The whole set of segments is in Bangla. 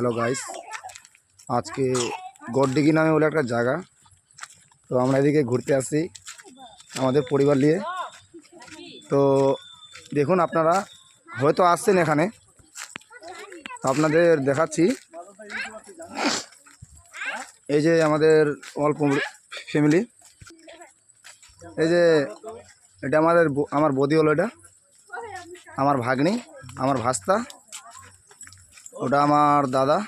হ্যালো গাইস, আজকে গড়ডিগি নামে বলে একটা জায়গা। তো আমরা এদিকে ঘুরতে আসছি আমাদের পরিবার নিয়ে। তো দেখুন, আপনারা হয়তো আসছেন এখানে, তো আপনাদের দেখাচ্ছি। এই যে আমাদের অল্প ফ্যামিলি, এই যে এটা আমার বৌদি হলো, এটা আমার ভাগ্নি, আমার ভাস্তা, ওটা আমার দাদা,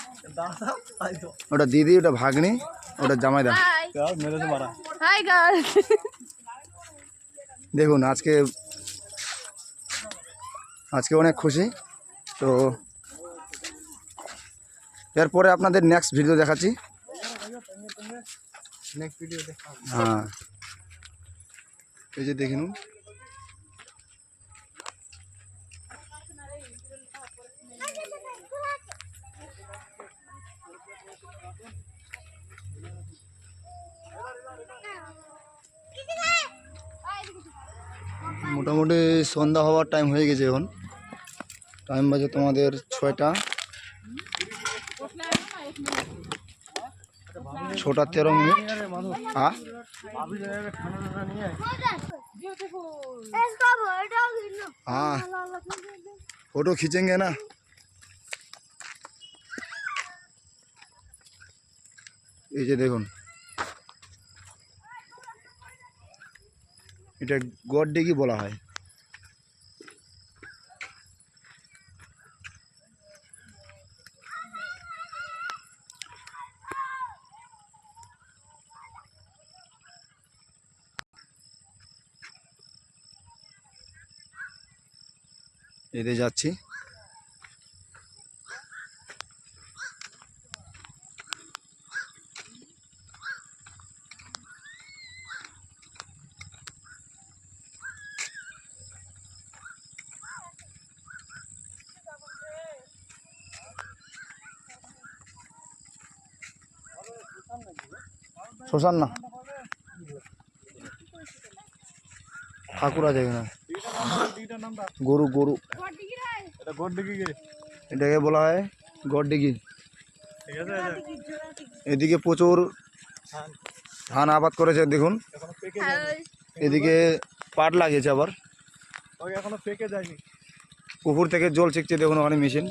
ওটা দিদি, ওটা ভাগ্নি, ওটা জামাইদা। দেখুন আজকে অনেক খুশি। তো এরপরে আপনাদের নেক্সট ভিডিও দেখাচ্ছি। হ্যাঁ, এই যে দেখুন, মোটামুটি সন্ধ্যা হওয়ার টাইম হয়ে গেছে। এখন টাইম বাজে তোমাদের 6টা 13 हाँ, हाँ फोटो खींचेंगे ना। এই যে দেখুন, এটা গড়ডিগি বলা হয়। এতে যাচ্ছি। শ্মশান না, ঠাকুর আছে এখানে। গরু গরু এটাকে বলা হয় গড়ডিগি। এদিকে প্রচুর ধান আবাদ করেছে দেখুন। এদিকে পাট লাগিয়েছে, আবার এখনো পেকে যায়নি। পুকুর থেকে জল ছিটছে দেখুন, ওখানে মেশিন।